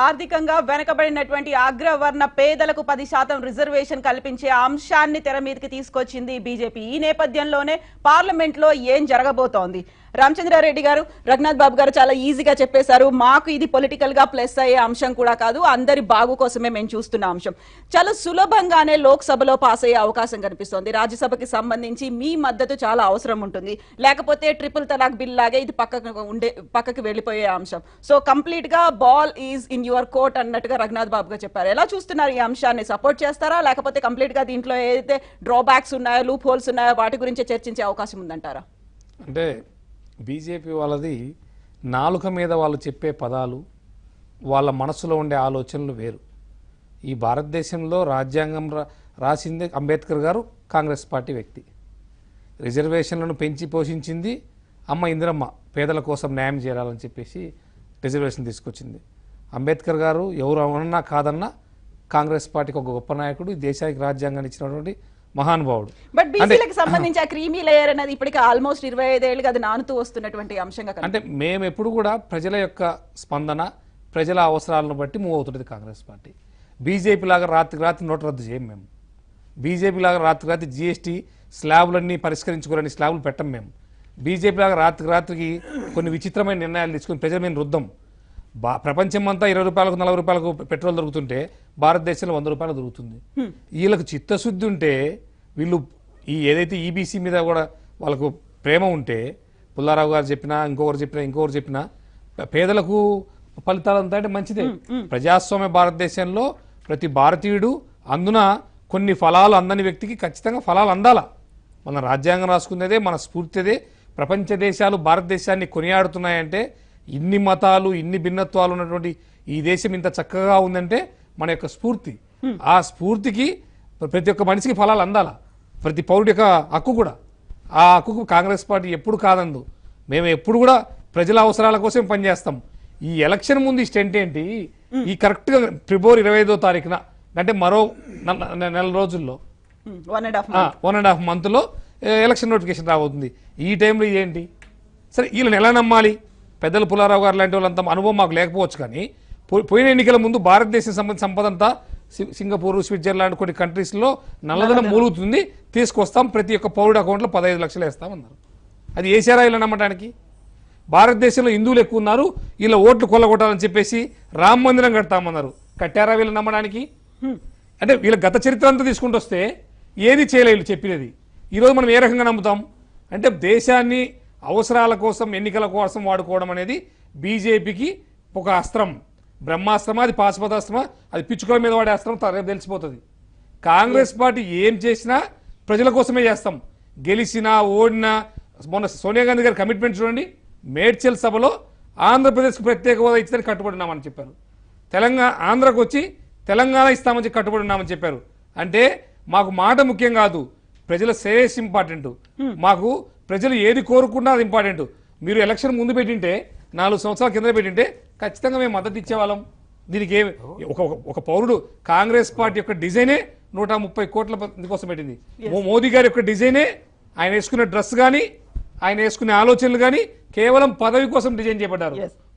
ఆర్థికంగా వెనకబడినటువంటి అగ్రవర్ణ పేదలకు 10% రిజర్వేషన్ కల్పించే అంశాన్ని తెర మీదకి తీసుకొచ్చింది బీజేపీ. ఈ నేపథ్యంలోనే పార్లమెంట్ లో ఏం జరగబోతోంది? రామచంద్రారెడ్డి గారు, రఘునాథ్ బాబు గారు చాలా ఈజీగా చెప్పేశారు. మాకు ఇది పొలిటికల్ గా ప్లస్ అయ్యే అంశం కూడా కాదు, అందరి బాగు కోసమే మేము చూస్తున్న అంశం. చాలా సులభంగానే లోక్సభలో పాస్ అయ్యే అవకాశం కనిపిస్తోంది. రాజ్యసభకి సంబంధించి మీ మద్దతు చాలా అవసరం ఉంటుంది, లేకపోతే ట్రిపుల్ తలాక్ బిల్ లాగే ఇది పక్కకి వెళ్ళిపోయే అంశం. సో కంప్లీట్ గా ball is in your court అన్నట్టుగా రఘునాథ్ బాబు గారు చెప్పారు. ఎలా చూస్తున్నారు ఈ అంశాన్ని? సపోర్ట్ చేస్తారా, లేకపోతే కంప్లీట్ గా దీంట్లో ఏదైతే డ్రాబ్యాక్స్ ఉన్నాయో, లూప్ హోల్స్ ఉన్నాయో వాటి గురించి చర్చించే అవకాశం ఉందంటారా? అంటే బీజేపీ వాళ్ళది నాలుక మీద వాళ్ళు చెప్పే పదాలు, వాళ్ళ మనసులో ఉండే ఆలోచనలు వేరు. ఈ భారతదేశంలో రాజ్యాంగం రాసింది అంబేద్కర్ గారు, కాంగ్రెస్ పార్టీ వ్యక్తి. రిజర్వేషన్లను పెంచి పోషించింది అమ్మ ఇందిరమ్మ, పేదల కోసం న్యాయం చేయాలని చెప్పేసి రిజర్వేషన్ తీసుకొచ్చింది. అంబేద్కర్ గారు ఎవరు అన్నా కాదన్నా కాంగ్రెస్ పార్టీకి ఒక గొప్ప నాయకుడు, దేశానికి రాజ్యాంగాన్ని ఇచ్చినటువంటి మహానుభావుడు. బట్ బీసీలకు సంబంధించి ఆ క్రీమీ లేయర్ అనేది ఇప్పటికి ఆల్మోస్ట్ 25 ఏళ్ళుగా అది నానుతూ వస్తున్నటువంటి అంశంగా. అంటే మేము ఎప్పుడు కూడా ప్రజల యొక్క స్పందన, ప్రజల అవసరాలను బట్టి మూవ్ అవుతుంటుంది కాంగ్రెస్ పార్టీ. బీజేపీ లాగా రాత్రి నోటు రద్దు చేయం మేము. బీజేపీ లాగా రాత్రి జీఎస్టీ స్లాబులన్నీ పరిష్కరించుకోవాలని స్లాబులు పెట్టం మేము. బీజేపీ లాగా రాత్రికి కొన్ని విచిత్రమైన నిర్ణయాలు తీసుకుని ప్రజల మీద రుద్దాం. ప్రపంచం అంతా 20 రూపాయలకు 40 రూపాయలకు పెట్రోల్ దొరుకుతుంటే భారతదేశంలో 100 రూపాయలు దొరుకుతుంది. వీళ్ళకు చిత్తశుద్ధి ఉంటే, వీళ్ళు ఈ ఏదైతే ఈబీసీ మీద కూడా వాళ్ళకు ప్రేమ ఉంటే, పుల్లారావు గారు చెప్పినా ఇంకొకరు చెప్పినా పేదలకు ఫలితాలు అంతా అంటే మంచిదే. ప్రజాస్వామ్య భారతదేశంలో ప్రతి భారతీయుడు అందున కొన్ని ఫలాలు అందని వ్యక్తికి ఖచ్చితంగా ఫలాలు అందాల. మన రాజ్యాంగం రాసుకునేదే, మన స్ఫూర్తిదే. ప్రపంచ దేశాలు భారతదేశాన్ని కొనియాడుతున్నాయంటే, ఇన్ని మతాలు, ఇన్ని భిన్నత్వాలు ఉన్నటువంటి ఈ దేశం ఇంత చక్కగా ఉందంటే మన యొక్క స్ఫూర్తి. ఆ స్ఫూర్తికి ప్రతి ఒక్క మనిషికి ఫలాలు అందాల, ప్రతి పౌరుడి యొక్క హక్కు కూడా. ఆ హక్కుకు కాంగ్రెస్ పార్టీ ఎప్పుడు కాదందు. మేము ఎప్పుడు కూడా ప్రజల అవసరాల కోసం పనిచేస్తాం. ఈ ఎలక్షన్ ముందు ఈ స్టెంట్ ఏంటి? ఈ కరెక్ట్గా ఫిబ్రవరి 25వ తారీఖున, అంటే మరో నెల రోజుల్లో, 1.5 మంత్లో ఎలక్షన్ నోటిఫికేషన్ రాబోతుంది. ఈ టైంలో ఏంటి? సరే, వీళ్ళని ఎలా నమ్మాలి? పెద్దలు పుల్లారావు గారు లాంటి వాళ్ళంతా అనుభవం మాకు లేకపోవచ్చు, కానీ పోయిన ఎన్నికల ముందు భారతదేశం సంబంధించిన సంపద అంతా సింగపూర్, స్విట్జర్లాండ్ కొన్ని కంట్రీస్లో నల్లధనం మూలుగుతుంది, తీసుకొస్తాం, ప్రతి ఒక్క పౌరుడు అకౌంట్లో 15 లక్షలు వేస్తామన్నారు. అది వేసారా వీళ్ళని నమ్మటానికి? భారతదేశంలో హిందువులు ఎక్కువ ఉన్నారు, వీళ్ళ ఓట్లు కొల్లగొట్టాలని చెప్పేసి రామ మందిరం కడతామన్నారు. కట్టారా వీళ్ళని నమ్మడానికి? అంటే వీళ్ళ గత చరిత్ర అంతా తీసుకుంటూ వస్తే ఏది చేయలేదు చెప్పినది. ఈరోజు మనం ఏ రకంగా నమ్ముతాం? అంటే దేశాన్ని అవసరాల కోసం, ఎన్నికల కోసం వాడుకోవడం అనేది బీజేపీకి ఒక అస్త్రం. బ్రహ్మాస్త్రమా, అది పాశుపతాస్త్రమా, అది పిచ్చుకల మీద వాడే అస్త్రం రేపు తెలిసిపోతుంది. కాంగ్రెస్ పార్టీ ఏం చేసినా ప్రజల కోసమే చేస్తాం. గెలిచినా ఓడినా, మొన్న సోనియా గాంధీ గారి కమిట్మెంట్ చూడండి. మేడ్చల్ సభలో ఆంధ్రప్రదేశ్కు ప్రత్యేక హోదా ఇచ్చి కట్టుబడి ఉన్నామని చెప్పారు. ఆంధ్రకు వచ్చి తెలంగాణ ఇస్తామని కట్టుబడి ఉన్నామని చెప్పారు. అంటే మాకు మాట ముఖ్యం కాదు, ప్రజల శ్రేయస్ ఇంపార్టెంట్. మాకు ప్రజలు ఏది కోరుకున్నా అది ఇంపార్టెంట్. మీరు ఎలక్షన్ ముందు పెట్టింటే, 4 సంవత్సరాల కింద పెట్టింటే ఖచ్చితంగా మేము మద్దతు ఇచ్చేవాళ్ళం. దీనికి ఒక పౌరుడు కాంగ్రెస్ పార్టీ యొక్క డిజైనే 130 కోట్ల కోసం పెట్టింది. మోదీ గారి యొక్క డిజైనే, ఆయన వేసుకునే డ్రెస్ కానీ, ఆయన వేసుకునే ఆలోచనలు కానీ కేవలం పదవి కోసం డిజైన్ చేయబడ్డారు.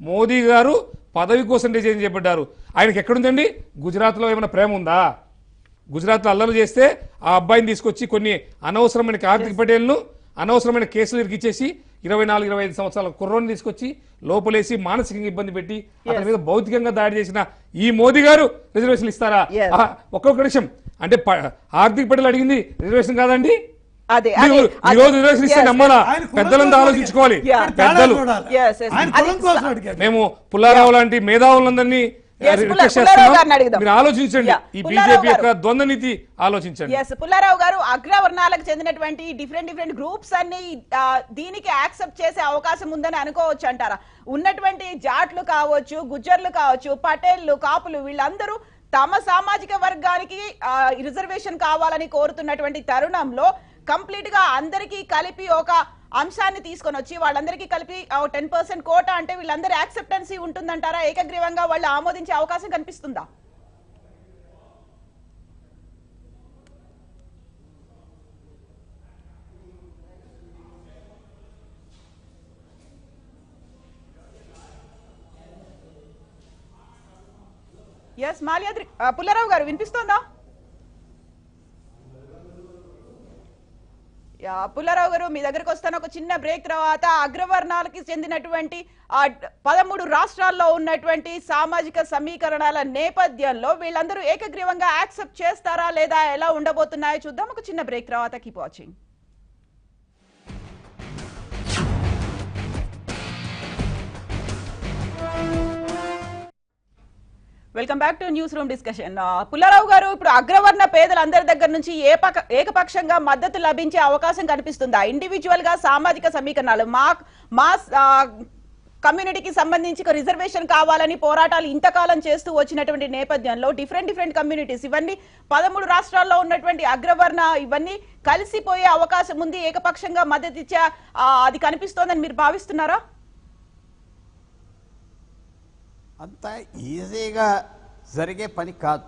మోదీ గారు పదవి కోసం డిజైన్ చేయబడ్డారు. ఆయనకి ఎక్కడుందండి? గుజరాత్లో ఏమైనా ప్రేమ ఉందా? గుజరాత్లో అల్లర్లు చేస్తే ఆ అబ్బాయిని తీసుకొచ్చి కొన్ని అనవసరమైన హార్దిక్ పటేల్ను అనవసరమైన కేసులు ఇరికిచ్చేసి 24-25 సంవత్సరాల కుర్రోని తీసుకొచ్చి లోపలేసి మానసికంగా ఇబ్బంది పెట్టి అతని మీద భౌతికంగా దాడి చేసిన ఈ మోదీ గారు రిజర్వేషన్ ఇస్తారా? ఒక్కొక్క నిమిషం. అంటే హార్దిక్ పటేల్ అడిగింది రిజర్వేషన్ కాదండి. పెద్దలంతా ఆలోచించుకోవాలి. పెద్దలు మేము పుల్లారావు లాంటి మేధావులందరినీ మీరు ఆలోచించండి. ఈ బీజేపీ యొక్క ద్వంద్వ నీతి ఆలోచించండి. పుల్లారావు గారు, అగ్రవర్ణాలకు చెందినటువంటి డిఫరెంట్ గ్రూప్స్ అన్ని దీనికి యాక్సెప్ట్ చేసే అవకాశం ఉందని అనుకోవచ్చు అంటారా? ఉన్నటువంటి జాట్లు కావచ్చు, గుజ్జర్లు కావచ్చు, పటేళ్లు, కాపులు, వీళ్ళందరూ తమ సామాజిక వర్గానికి రిజర్వేషన్ కావాలని కోరుతున్నటువంటి తరుణంలో కంప్లీట్ గా అందరికీ కలిపి ఒక అంశాన్ని తీసుకొని వచ్చి వాళ్ళందరికీ కలిపి 10% కోటా అంటే వీళ్ళందరి యాక్సెప్టెన్సీ ఉంటుందంటారా? ఏకగ్రీవంగా వాళ్ళు ఆమోదించే అవకాశం కనిపిస్తుందా? ఎస్ మాల్యాద్రి పుల్లారావు గారు వినిపిస్తోందా? పుల్లారావు గారు మీ దగ్గరకు వస్తాను. ఒక చిన్న బ్రేక్ తర్వాత అగ్రవర్ణాలకి చెందినటువంటి 13 రాష్ట్రాల్లో ఉన్నటువంటి సామాజిక సమీకరణాల నేపథ్యంలో వీళ్ళందరూ ఏకగ్రీవంగా యాక్సెప్ట్ చేస్తారా లేదా, ఎలా ఉండబోతున్నాయో చూద్దాం. ఒక చిన్న బ్రేక్ తర్వాత keep watching. Welcome back to news room discussion. Pullarao గారు, ఇప్పుడు అగ్రవర్ణ పేదలందరి దగ్గర నుంచి ఏకపక్షంగా మద్దతు లభించే అవకాశం కనిపిస్తుందా? ఇండివిజువల్ గా సామాజిక సమీకరణాలు మా కమ్యూనిటీకి సంబంధించి రిజర్వేషన్ కావాలని పోరాటాలు ఇంతకాలం చేస్తూ వచ్చినటువంటి నేపథ్యంలో డిఫరెంట్ కమ్యూనిటీస్ ఇవన్నీ 13 రాష్ట్రాల్లో ఉన్నటువంటి అగ్రవర్ణ ఇవన్నీ కలిసిపోయే అవకాశం ఉంది. ఏకపక్షంగా మద్దతు ఇచ్చే అది కనిపిస్తోందని మీరు భావిస్తున్నారా? అంత ఈజీగా జరిగే పని కాదు.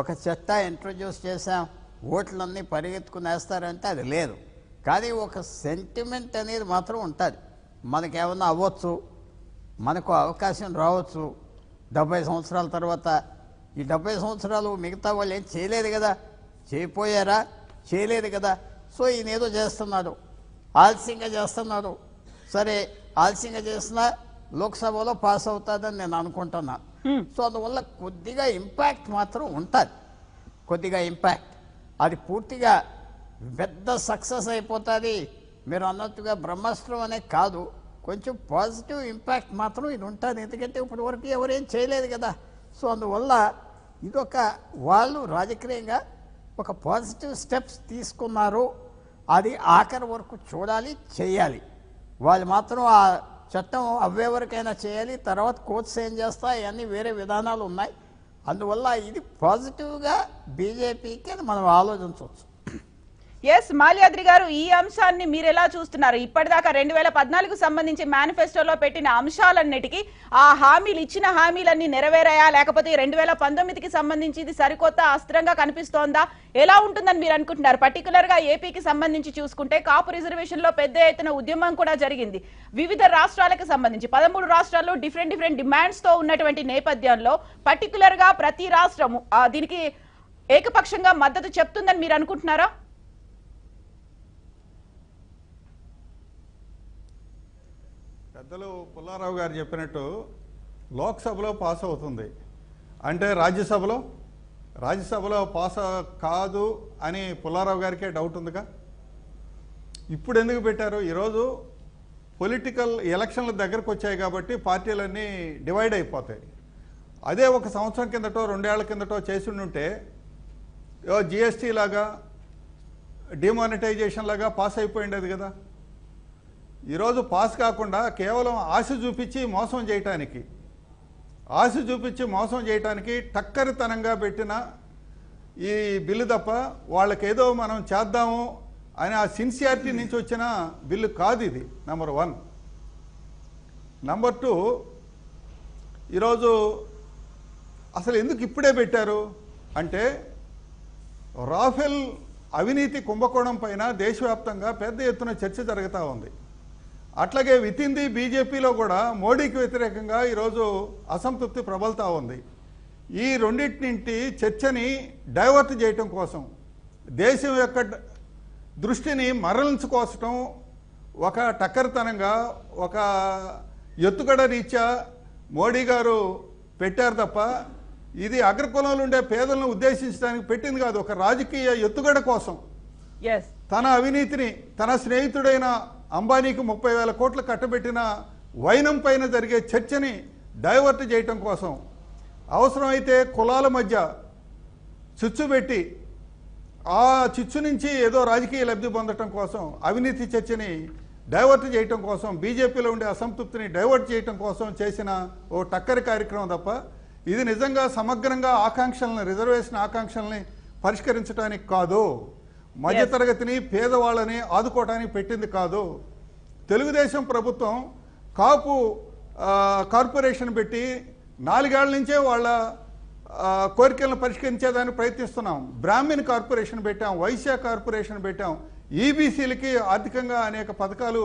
ఒక చట్ట ఇంట్రొడ్యూస్ చేసాం, ఓట్లన్నీ పరిగెత్తుకునేస్తారంటే అది లేదు. కానీ ఒక సెంటిమెంట్ అనేది మాత్రం ఉంటుంది. మనకేమన్నా అవ్వచ్చు, మనకు అవకాశం రావచ్చు 70 సంవత్సరాల తర్వాత. ఈ 70 సంవత్సరాలు మిగతా వాళ్ళు ఏం చేయలేదు కదా, చేయపోయారా? చేయలేదు కదా. సో ఈయన ఏదో చేస్తున్నాడు, ఆలస్యంగా చేస్తున్నాడు. సరే, ఆలస్యంగా చేసినా లోక్సభలో పాస్ అవుతుందని నేను అనుకుంటున్నాను. సో అందువల్ల కొద్దిగా ఇంపాక్ట్ మాత్రం ఉంటుంది, కొద్దిగా ఇంపాక్ట్. అది పూర్తిగా పెద్ద సక్సెస్ అయిపోతుంది మీరు అన్నట్టుగా బ్రహ్మాస్త్రం అనే కాదు, కొంచెం పాజిటివ్ ఇంపాక్ట్ మాత్రం ఇది ఉంటుంది. ఎందుకంటే ఇప్పటి వరకు ఎవరేం చేయలేదు కదా. సో అందువల్ల ఇదొక వాళ్ళు రాజకీయంగా ఒక పాజిటివ్ స్టెప్స్ తీసుకున్నారు. అది ఆఖరి వరకు చూడాలి, చేయాలి. వాళ్ళు మాత్రం ఆ చట్టం అవ్వేవరకైనా చేయాలి. తర్వాత కోర్ట్స్ ఏం చేస్తాయి అన్నీ వేరే విధానాలు ఉన్నాయి. అందువల్ల ఇది పాజిటివ్గా బీజేపీకి మనం ఆలోచించవచ్చు. ఎస్ మాల్యాద్రి గారు, ఈ అంశాన్ని మీరు ఎలా చూస్తున్నారు? ఇప్పటిదాకా 2014కు సంబంధించి మేనిఫెస్టోలో పెట్టిన అంశాలన్నిటికీ ఆ హామీలు ఇచ్చిన హామీలన్నీ నెరవేరాయా, లేకపోతే 2019కి సంబంధించి ఇది సరికొత్త అస్త్రంగా కనిపిస్తోందా? ఎలా ఉంటుందని మీరు అనుకుంటున్నారు? పర్టికులర్ గా ఏపీకి సంబంధించి చూసుకుంటే కాపు రిజర్వేషన్ లో పెద్ద ఎత్తున ఉద్యమం కూడా జరిగింది. వివిధ రాష్ట్రాలకు సంబంధించి 13 రాష్ట్రాల్లో డిఫరెంట్ డిమాండ్స్ తో ఉన్నటువంటి నేపథ్యంలో పర్టికులర్ గా ప్రతి రాష్ట్రము దీనికి ఏకపక్షంగా మద్దతు చెప్తుందని మీరు అనుకుంటున్నారా? పెద్దలు పుల్లారావు గారు చెప్పినట్టు లోక్సభలో పాస్ అవుతుంది అంటే రాజ్యసభలో పాస్ కాదు అని పుల్లారావు గారికే డౌట్ ఉందిగా. ఇప్పుడు ఎందుకు పెట్టారు? ఈరోజు పొలిటికల్ ఎలక్షన్ల దగ్గరకు వచ్చాయి కాబట్టి పార్టీలన్నీ డివైడ్ అయిపోతాయి. అదే ఒక సంవత్సరం కిందటో 2 ఏళ్ల కిందటో చేసి ఉంటే జిఎస్టీ లాగా డిమానిటైజేషన్ లాగా పాస్ అయిపోయిండేది కదా. ఈరోజు పాస్ కాకుండా కేవలం ఆశ చూపించి మోసం చేయటానికి టక్కరితనంగా పెట్టిన ఈ బిల్లు తప్ప వాళ్ళకేదో మనం చేద్దాము అని ఆ సిన్సియారిటీ నుంచి వచ్చిన బిల్లు కాదు ఇది. నెంబర్ 1. నెంబర్ 2, ఈరోజు అసలు ఎందుకు ఇప్పుడే పెట్టారు అంటే రాఫెల్ అవినీతి కుంభకోణం పైన దేశవ్యాప్తంగా పెద్ద ఎత్తున చర్చ జరుగుతూ ఉంది. అట్లాగే వితిన్ ది బీజేపీలో కూడా మోడీకి వ్యతిరేకంగా ఈరోజు అసంతృప్తి ప్రబలుతూ ఉంది. ఈ రెండింటి చర్చని డైవర్ట్ చేయటం కోసం, దేశం యొక్క దృష్టిని మరలించుకోవటం ఒక టక్కరితనంగా, ఒక ఎత్తుగడ రీత్యా మోడీ గారు పెట్టారు తప్ప ఇది అగ్రకులంలో ఉండే పేదలను ఉద్దేశించడానికి పెట్టింది కాదు. ఒక రాజకీయ ఎత్తుగడ కోసం తన అవినీతిని, తన స్నేహితుడైన అంబానీకి 30,000 కోట్లు కట్టబెట్టిన వైనం పైన జరిగే చర్చని డైవర్ట్ చేయటం కోసం, అవసరమైతే కులాల మధ్య చిచ్చు పెట్టి ఆ చిచ్చు నుంచి ఏదో రాజకీయ లబ్ధి పొందటం కోసం, అవినీతి చర్చని డైవర్ట్ చేయటం కోసం, బీజేపీలో ఉండే అసంతృప్తిని డైవర్ట్ చేయటం కోసం చేసిన ఓ టక్కరి కార్యక్రమం తప్ప ఇది నిజంగా సమగ్రంగా రిజర్వేషన్ ఆకాంక్షల్ని పరిష్కరించడానికి కాదు. మధ్యతరగతిని, పేదవాళ్ళని ఆదుకోవడానికి పెట్టింది కాదు. తెలుగుదేశం ప్రభుత్వం కాపు కార్పొరేషన్ పెట్టి 4 ఏళ్ల నుంచే వాళ్ళ కోరికలను పరిష్కరించేదానికి ప్రయత్నిస్తున్నాం. బ్రాహ్మణ్ కార్పొరేషన్ పెట్టాం, వైశ్య కార్పొరేషన్ పెట్టాం, ఈబీసీలకి ఆర్థికంగా అనేక పథకాలు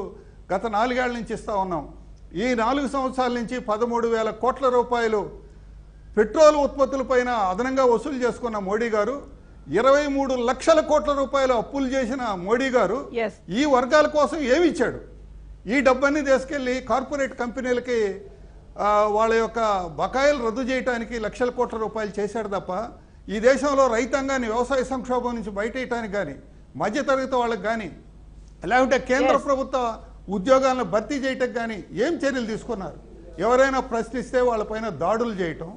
గత 4 ఏళ్ల నుంచి ఇస్తూ ఉన్నాం. ఈ 4 సంవత్సరాల నుంచి 13,000 కోట్ల రూపాయలు పెట్రోల్ ఉత్పత్తులపైన అదనంగా వసూలు చేసుకున్న మోడీ గారు, 23 లక్షల కోట్ల రూపాయలు అప్పులు చేసిన మోడీ గారు Yes. ఈ వర్గాల కోసం ఏమి ఇచ్చాడు? ఈ డబ్బన్నీ తీసుకెళ్లి కార్పొరేట్ కంపెనీలకి వాళ్ళ యొక్క బకాయిలు రద్దు చేయడానికి లక్షల కోట్ల రూపాయలు చేశాడు తప్ప ఈ దేశంలో రైతాంగాన్ని వ్యవసాయ సంక్షోభం నుంచి బయటేయటానికి కానీ, మధ్యతరగతి వాళ్ళకి కానీ, లేకుంటే కేంద్ర ప్రభుత్వ ఉద్యోగాలను భర్తీ చేయటం కానీ ఏం చర్యలు తీసుకున్నారు? ఎవరైనా ప్రశ్నిస్తే వాళ్ళపైన దాడులు చేయటం,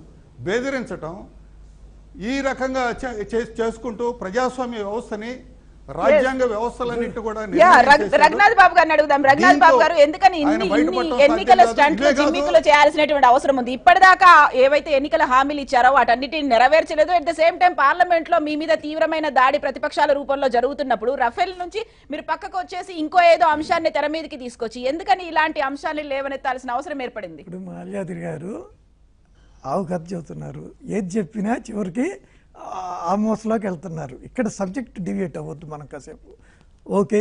బెదిరించటం, ఈ రకంగా చేసుకుంటూ ప్రజాస్వామ్య వ్యవస్థని, రాజ్యాంగ వ్యవస్థలన్నింటి కూడా రఘునాథ్ బాబు గారిని అడుగుదాం. రఘునాథ్ బాబు గారు, ఎందుకని ఇన్ని ఎన్నికల స్టంట్లు జిమ్మికులు చేయాల్సినటువంటి అవసరం ఉంది? ఇప్పటిదాకా ఏవైతే ఎన్నికల హామీలు ఇచ్చారో వాటన్నిటిని నెరవేర్చలేదు. At the same time parliament లో మీ మీద తీవ్రమైన దాడి ప్రతిపక్షాల రూపంలో జరుగుతున్నప్పుడు రఫేల్ నుంచి మీరు పక్కకు వచ్చేసి ఇంకో ఏదో అంశాన్ని తెర మీదకి తీసుకొచ్చి ఎందుకని ఇలాంటి అంశాన్ని లేవనెత్తాల్సిన అవసరం ఏర్పడింది? ఇప్పుడు మాల్యాద్రి గారు ఆవు కథ చెబుతున్నారు, ఏది చెప్పినా చివరికి ఆమోస్లోకి వెళ్తున్నారు. ఇక్కడ సబ్జెక్ట్ డివియేట్ అవ్వద్దు మనం కాసేపు. ఓకే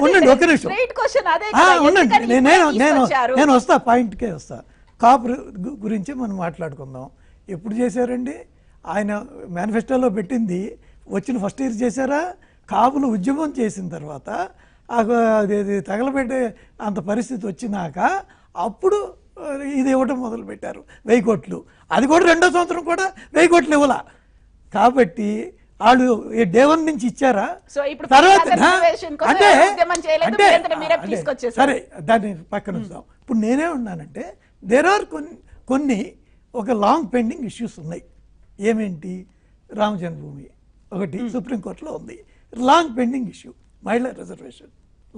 ఉండండి, ఒక నిమిషం ఉండండి, నేను వస్తా, పాయింట్కే వస్తా. కాపు గురించి మనం మాట్లాడుకుందాం. ఎప్పుడు చేశారండి? ఆయన మేనిఫెస్టోలో పెట్టింది వచ్చిన ఫస్ట్ ఇయర్ చేశారా? కాపులు ఉద్యమం చేసిన తర్వాత అది తగలబెట్టే అంత పరిస్థితి వచ్చినాక అప్పుడు ఇది ఇవ్వడం మొదలు పెట్టారు, 1000 కోట్లు. అది కూడా 2వ సంవత్సరం కూడా 1000 కోట్లు ఇవ్వాల. కాబట్టి వాళ్ళు డే 1 నుంచి ఇచ్చారా? తర్వాత సరే, దాన్ని పక్కన ఉంచుదాం. ఇప్పుడు నేనే ఉన్నానంటే దేర్ ఆర్ కొన్ని ఒక లాంగ్ పెండింగ్ ఇష్యూస్ ఉన్నాయి. ఏమేంటి? రామ జన్మభూమి ఒకటి సుప్రీంకోర్టులో ఉంది, లాంగ్ పెండింగ్ ఇష్యూ. మహిళా reservation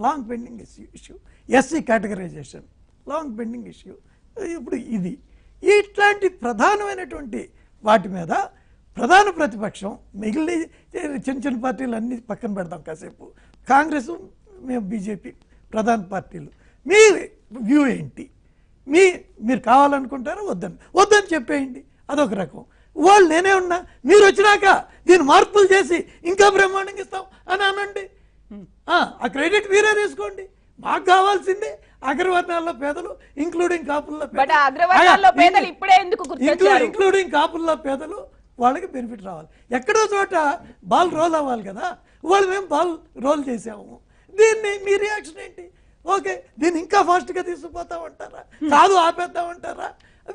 long pending issue. SC categorisation long pending issue. ఇప్పుడు ఇది ఇట్లాంటి ప్రధానమైనటువంటి వాటి మీద ప్రధాన ప్రతిపక్షం, మిగిలిన చిన్న చిన్న పార్టీలు అన్ని పక్కన పెడదాం కాసేపు, కాంగ్రెస్, మేము బీజేపీ ప్రధాన పార్టీలు, మీ వ్యూ ఏంటి? మీరు కావాలనుకుంటారా? వద్దని చెప్పేయండి, అదొక రకం. వాళ్ళు నేనే ఉన్నా, మీరు వచ్చినాక దీన్ని మార్పులు చేసి ఇంకా బ్రహ్మాండంగా ఇస్తాం అని అనండి. ఆ క్రెడిట్ మీరే తీసుకోండి. మాకు కావాల్సిందే అగ్రవర్ణాల్లో పేదలు, ఇంక్లూడింగ్ కాపుల్లో ఇంక్లూడింగ్ కాపుల్లో పేదలు, వాళ్ళకి బెనిఫిట్ రావాలి. ఎక్కడో చోట బాల్ రోల్ అవ్వాలి కదా. వాళ్ళు మేము బాల్ రోల్ చేసాము, దీన్ని మీ రియాక్షన్ ఏంటి? ఓకే, దీన్ని ఇంకా ఫాస్ట్గా తీసుకుపోతామంటారా? కాదు ఆపేద్దామంటారా?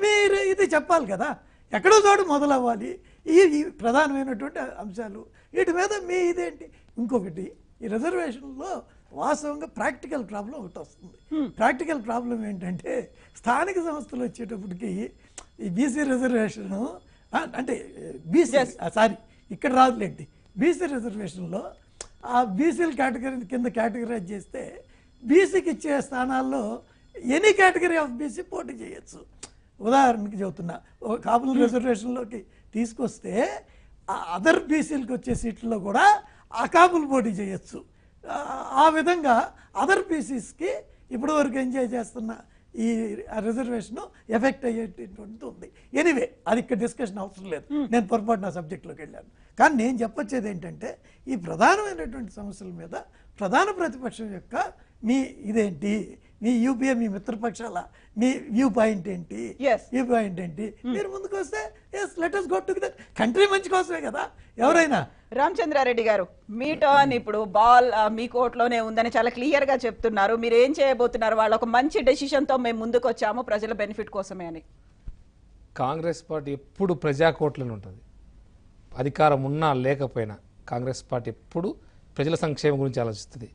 మీరు ఇది చెప్పాలి కదా. ఎక్కడో చోట మొదలవ్వాలి ఈ ప్రధానమైనటువంటి అంశాలు. వీటి మీద మీ ఇదేంటి? ఇంకొకటి, ఈ రిజర్వేషన్లో వాస్తవంగా ప్రాక్టికల్ ప్రాబ్లం ఒకటి వస్తుంది. ప్రాక్టికల్ ప్రాబ్లం ఏంటంటే స్థానిక సంస్థలు వచ్చేటప్పటికి ఈ బీసీ రిజర్వేషన్ అంటే ఇక్కడ రాదులేండి. బీసీ రిజర్వేషన్లో ఆ బీసీల కేటగిరీ కింద కేటగిరైజ్ చేస్తే బీసీకి ఇచ్చే స్థానాల్లో ఎనీ కేటగిరీ ఆఫ్ బీసీ పోటీ చేయొచ్చు. ఉదాహరణకి చెబుతున్నా, కాపుల రిజర్వేషన్లోకి తీసుకొస్తే అదర్ బీసీలకు వచ్చే సీట్లలో కూడా ఆ కాపులు పోటీ చేయొచ్చు. ఆ విధంగా అదర్ బీసీస్కి ఇప్పటి వరకు ఎంజాయ్ చేస్తున్న ఈ రిజర్వేషన్ ఎఫెక్ట్ అయ్యేటటువంటిది ఉంది. ఎనీవే, అది ఇక్కడ డిస్కషన్ అవసరం లేదు, నేను పొరపాటు నా సబ్జెక్ట్లోకి వెళ్ళాను. కానీ నేను చెప్పొచ్చేది ఏంటంటే, ఈ ప్రధానమైనటువంటి సమస్యల మీద ప్రధాన ప్రతిపక్షం యొక్క మీ ఇదేంటి, మీ యూపీఏ, మీ మిత్రపక్షాల మీ వ్యూ పాయింట్ ఏంటి? మీరు ముందుకు వస్తే let us go together. Country మంచి కోసమే కదా ఎవరైనా. రామచంద్రారెడ్డి గారు, మీ టర్న్. ఇప్పుడు బాల్ మీ కోర్టులోనే ఉందని చాలా క్లియర్ గా చెప్తున్నారు. మీరు ఏం చేయబోతున్నారు? వాళ్ళు ఒక మంచి డెసిషన్ తో మేము ముందుకు వచ్చాము ప్రజల బెనిఫిట్ కోసమే అని. కాంగ్రెస్ పార్టీ ఎప్పుడు ప్రజా కోర్టులోనే ఉంటుంది. అధికారం ఉన్నా లేకపోయినా కాంగ్రెస్ పార్టీ ఎప్పుడు ప్రజల సంక్షేమం గురించి ఆలోచిస్తుంది.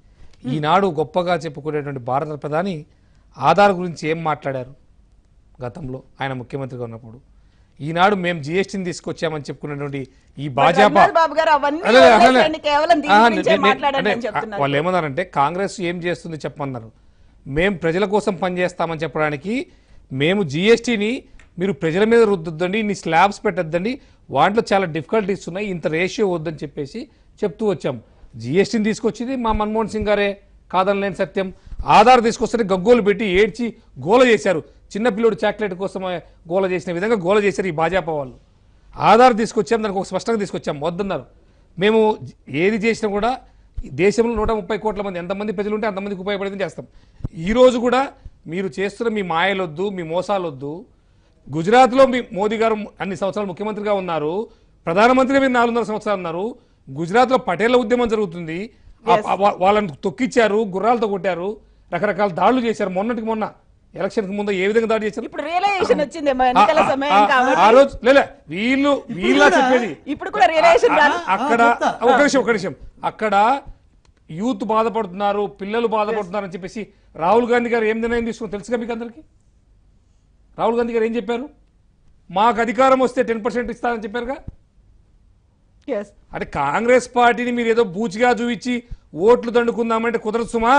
ఈనాడు గొప్పగా చెప్పుకునేటువంటి భారత ప్రధాని ఆధార్ గురించి ఏం మాట్లాడారు గతంలో ఆయన ముఖ్యమంత్రిగా ఉన్నప్పుడు? ఈనాడు మేము జిఎస్టీని తీసుకొచ్చామని చెప్పుకున్నటువంటి ఈ భాజపా వాళ్ళు ఏమన్నారంటే, కాంగ్రెస్ ఏం చేస్తుంది చెప్పమన్నారు. మేము ప్రజల కోసం పనిచేస్తామని చెప్పడానికి, మేము జిఎస్టీని మీరు ప్రజల మీద రుద్దొద్దండి, ఇన్ని స్లాబ్స్ పెట్టద్దండి, వాటిలో చాలా డిఫికల్టీస్ ఉన్నాయి, ఇంత రేషియో వద్దని చెప్పేసి చెప్తూ వచ్చాం. జిఎస్టీని తీసుకొచ్చింది మా మన్మోహన్ సింగ్ గారే, కాదనలేని సత్యం. ఆధార్ తీసుకొస్తే గగ్గోలు పెట్టి ఏడ్చి గోల చేశారు. చిన్నపిల్లడు చాక్లెట్ కోసం గోల చేసిన విధంగా గోల చేశారు ఈ భాజపా వాళ్ళు. ఆధార్ తీసుకొచ్చాం, దానికి ఒక స్పష్టంగా తీసుకొచ్చాం, వద్దన్నారు. మేము ఏది చేసినా కూడా దేశంలో 130 కోట్ల మంది, ఎంతమంది ప్రజలు ఉంటే అంతమందికి ఉపయోగపడేది చేస్తాం. ఈరోజు కూడా మీరు చేస్తున్న మీ మాయలొద్దు, మీ మోసాలొద్దు. గుజరాత్లో మోదీ గారు అన్ని సంవత్సరాలు ముఖ్యమంత్రిగా ఉన్నారు, ప్రధానమంత్రి మీరు 4.5 సంవత్సరాలు ఉన్నారు. గుజరాత్లో పటేళ్ల ఉద్యమం జరుగుతుంది, వాళ్ళని తొక్కిచ్చారు, గుర్రాలతో కొట్టారు, రకరకాల దాడులు చేశారు. మొన్నటికి మొన్న ఎలక్షన్ కి ముందు ఏ విధంగా దాడి చేశారు? ఇప్పుడు రియలైజేషన్ వచ్చింది ఎన్నికల సమయం ఆ కాబట్టి రోజు వీళ్ళ చెప్పేది ఇప్పుడు కూడా రియలైజేషన్ అక్కడ ఒక నిమిషం అక్కడ యూత్ బాధపడుతున్నారు, పిల్లలు బాధపడుతున్నారు అని చెప్పేసి రాహుల్ గాంధీ గారు ఏం నిర్ణయం తీసుకుని తెలుసుగా మీకు అందరికి? రాహుల్ గాంధీ గారు ఏం చెప్పారు? మాకు అధికారం వస్తే 10% ఇస్తారని చెప్పారుగా. అంటే కాంగ్రెస్ పార్టీని మీరు ఏదో బూచిగా చూపించి ఓట్లు దండుకుందామంటే కుదరదు సుమా.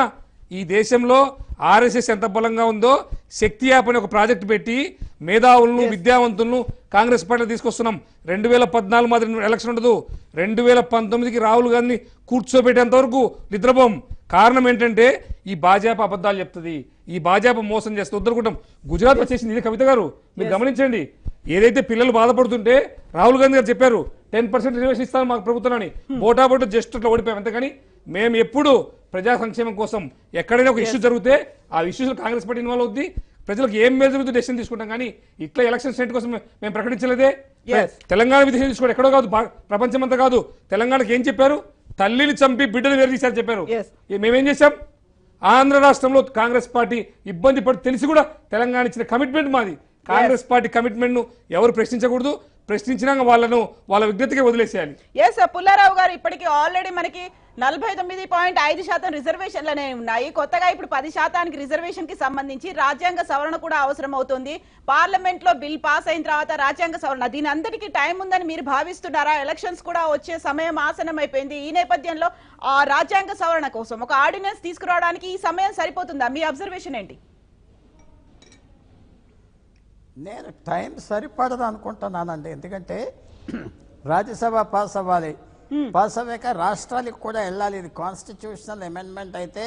ఈ దేశంలో ఆర్ఎస్ఎస్ ఎంత బలంగా ఉందో శక్తి యాప్ అని ఒక ప్రాజెక్ట్ పెట్టి మేధావులను విద్యావంతులను కాంగ్రెస్ పార్టీ తీసుకొస్తున్నాం. 2014 మాదిరి ఎలక్షన్ ఉండదు. 2019కి రాహుల్ గాంధీని కూర్చోబెట్టేంత వరకు నిద్రపోం. కారణం ఏంటంటే ఈ భాజపా అబద్ధాలు చెప్తుంది, ఈ భాజపా మోసం చేస్తే వద్దనుకుంటాం. గుజరాత్ వచ్చేసింది. ఇది కవిత గారు మీరు గమనించండి, ఏదైతే పిల్లలు బాధపడుతుంటే రాహుల్ గాంధీ గారు చెప్పారు 10% రిజర్వేషన్ ఇస్తాను మాకు ప్రభుత్వాన్ని, బోటాబోటు జస్ట్ అట్లా ఓడిపోయాం. అంతేగాని మేము ఎప్పుడు ప్రజా సంక్షేమం కోసం ఎక్కడైనా ఒక ఇష్యూ జరిగితే ఆ ఇష్యూస్ కాంగ్రెస్ పార్టీ ఇన్వాల్వ్ అవుద్ది, ప్రజలకు ఏం మేలు జరుగుతుంది డెసిషన్ తీసుకుంటాం. కానీ ఇట్లా ఎలక్షన్ స్టేట్ కోసం మేము ప్రకటించలేదే. తెలంగాణ విదేశం తీసుకోండి, ఎక్కడో కాదు, ప్రపంచమంతా కాదు. తెలంగాణకి ఏం చెప్పారు? తల్లిని చంపి బిడ్డను వేరు చేశారు చెప్పారు. మేమేం చేశాం? ఆంధ్ర రాష్ట్రంలో కాంగ్రెస్ పార్టీ ఇబ్బంది పడి తెలిసి కూడా తెలంగాణ ఇచ్చిన కమిట్మెంట్ మాది. కాంగ్రెస్ పార్టీ కమిట్మెంట్ ను ఎవరు ప్రశ్నించకూడదు, ప్రశ్నించినాక వాళ్ళ విజ్ఞతకే వదిలేసేయాలి. ఎస్ పుల్లారావు గారు, ఇప్పటికీ ఆల్రెడీ మనకి 49.5% రిజర్వేషన్లనే ఉన్నాయి. కొత్తగా ఇప్పుడు 10% రిజర్వేషన్ కి సంబంధించి రాజ్యాంగ సవరణ కూడా అవసరం అవుతుంది. పార్లమెంట్ లో బిల్ పాస్ అయిన తర్వాత రాజ్యాంగ సవరణ, దీని అంతటికీ టైం ఉందని మీరు భావిస్తున్నారా? ఎలక్షన్స్ కూడా వచ్చే సమయం ఆసనం అయిపోయింది. ఈ నేపథ్యంలో ఆ రాజ్యాంగ సవరణ కోసం ఒక ఆర్డినెన్స్ తీసుకురావడానికి ఈ సమయం సరిపోతుందా? మీ అబ్జర్వేషన్ ఏంటి? నేను టైం సరిపడదు అనుకుంటున్నానండి. ఎందుకంటే రాజ్యసభ పాస్ అవ్వాలి, పాస్ అవ్వాక రాష్ట్రాలకు కూడా వెళ్ళాలి. ఇది కాన్స్టిట్యూషనల్ అమెండ్మెంట్ అయితే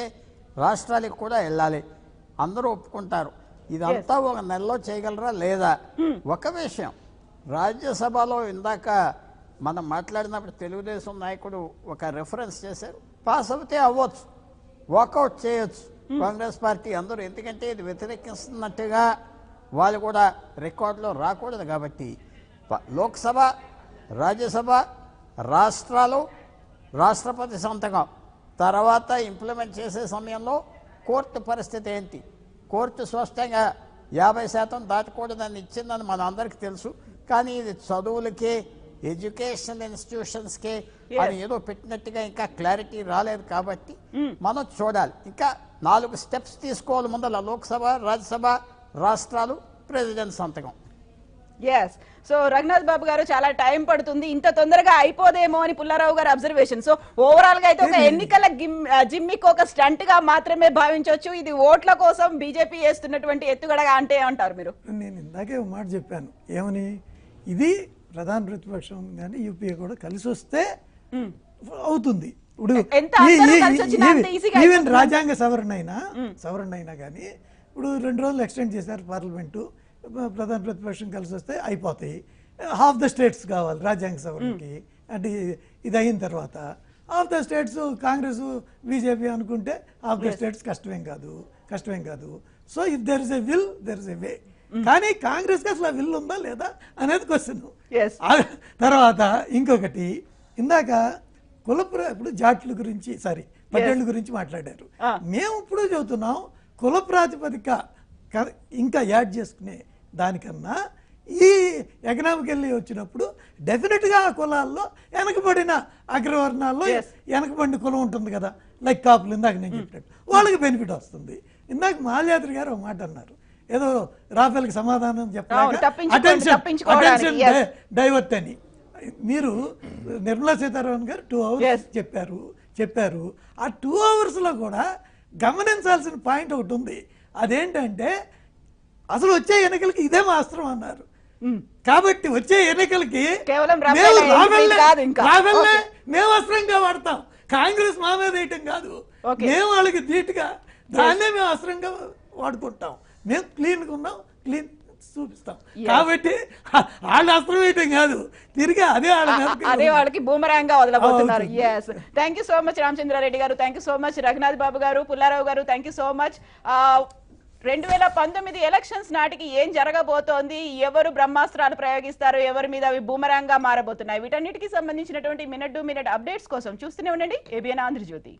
రాష్ట్రాలకు కూడా వెళ్ళాలి, అందరూ ఒప్పుకుంటారు. ఇదంతా ఒక నెలలో చేయగలరా లేదా? ఒక విషయం, రాజ్యసభలో ఇందాక మనం మాట్లాడినప్పుడు తెలుగుదేశం నాయకుడు ఒక రెఫరెన్స్ చేశారు, పాస్ అవుతే అవ్వచ్చు, వాకౌట్ చేయొచ్చు కాంగ్రెస్ పార్టీ అందరూ. ఎందుకంటే ఇది వ్యతిరేకిస్తున్నట్టుగా వాళ్ళు కూడా రికార్డులో రాకూడదు కాబట్టి. లోక్సభ, రాజ్యసభ, రాష్ట్రాలు, రాష్ట్రపతి సంతకం, తర్వాత ఇంప్లిమెంట్ చేసే సమయంలో కోర్టు పరిస్థితి ఏంటి? కోర్టు స్పష్టంగా 50% దాటకూడదని ఇచ్చిందని మన అందరికీ తెలుసు. కానీ ఇది చదువులకి, ఎడ్యుకేషనల్ ఇన్స్టిట్యూషన్స్కి అని ఏదో పెట్టినట్టుగా ఇంకా క్లారిటీ రాలేదు కాబట్టి మనం చూడాలి. ఇంకా 4 స్టెప్స్ తీసుకోవాలి ముందర, లోక్సభ, రాజ్యసభ, రాష్ట్రాలు, ప్రెసిడెంట్ సంతకం. ఎస్. సో రఘునాథ్ బాబు గారు, చాలా టైం పడుతుంది, ఇంత తొందరగా అయిపోదేమో అని పుల్లారావు గారు అబ్జర్వేషన్. సో ఓవరాల్ గా అయితే ఒక ఎన్నికల జిమ్మికి ఒక స్టంట్ గా మాత్రమే భావించవచ్చు. ఇది ఓట్ల కోసం బీజేపీ చేస్తున్నటువంటి ఎత్తుగడగా అంటే అంటారు మీరు? నేను ఇందాకే ఒక మాట చెప్పాను, ఏమని, ఇది ప్రధాన ప్రతిపక్షం కానీ యూపీఏ కూడా కలిసి వస్తే అవుతుంది. ఇప్పుడు ఈవెన్ రాజ్యాంగ సవరణ అయినా కానీ ఇప్పుడు 2 రోజులు ఎక్స్టెండ్ చేశారు పార్లమెంటు, ప్రధాన ప్రతిపక్షం కలిసి వస్తే అయిపోతాయి. హాఫ్ ద స్టేట్స్ కావాలి రాజ్యాంగ సవరణకి. అంటే ఇది అయిన తర్వాత half the states Congress BJP అనుకుంటే హాఫ్ ద స్టేట్స్ కష్టమేం కాదు. So if there is a will there is a way. కానీ కాంగ్రెస్కి అసలు విల్ ఉందా లేదా అనేది క్వశ్చన్. తర్వాత ఇంకొకటి, ఇందాక ఇప్పుడు జాట్ల గురించి పటేళ్ల గురించి మాట్లాడారు. మేము ఇప్పుడు చెబుతున్నాం, కుల ప్రాతిపదిక ఇంకా యాడ్ చేసుకునే దానికన్నా ఈ ఎకనామికల్లీ వచ్చినప్పుడు డెఫినెట్గా ఆ కులాల్లో వెనకబడిన అగ్రవర్ణాల్లో వెనకబడిన కులం ఉంటుంది కదా, లైక్ కాపులు, ఇందాక నేను చెప్పినట్టు వాళ్ళకి బెనిఫిట్ వస్తుంది. ఇందాక మాల్యాద్రి గారు ఒక మాట అన్నారు, ఏదో రాఫెల్కి సమాధానం చెప్పాక అటెన్షన్ డైవర్ట్ అని. మీరు నిర్మలా సీతారామన్ గారు 2 hours చెప్పారు. ఆ 2 hours కూడా గమనించాల్సిన పాయింట్ ఒకటి ఉంది. అదేంటంటే అసలు వచ్చే ఎన్నికలకి ఇదే మా అస్త్రం అన్నారు. కాబట్టి వచ్చే ఎన్నికలకి రాఫెల్నే మేము అస్త్రంగా వాడతాం, కాంగ్రెస్ మా మీద వేయటం కాదు. మేము వాళ్ళకి ధీటుగా దాన్నే మేము అస్త్రంగా వాడుకుంటాం. మేము క్లీన్గా ఉన్నాం, క్లీన్ చూపిస్తాం. కాబట్టి వాళ్ళు అస్త్రం వేయటం కాదు, తిరిగి అదే వాళ్ళకి బూమరాంగ్ గా వదలబోతున్నారు. Yes, thank you so much Ramachandra Reddy garu, thank you so much Raghunath Babu garu, Pullarao garu, thank you so much. 2019 elections నాటికి ఏం జరగబోతోంది, ఎవరు బ్రహ్మాస్త్రాలు ప్రయోగిస్తారు, ఎవరి మీద అవి బూమరాంగ్ గా మారబోతున్నాయి, వీటన్నిటికీ సంబంధించినటువంటి మినిట్ టు మినిట్ అప్డేట్స్ కోసం చూస్తూనే ఉండండి ఏబిఎన్ ఆంధ్రజ్యోతి.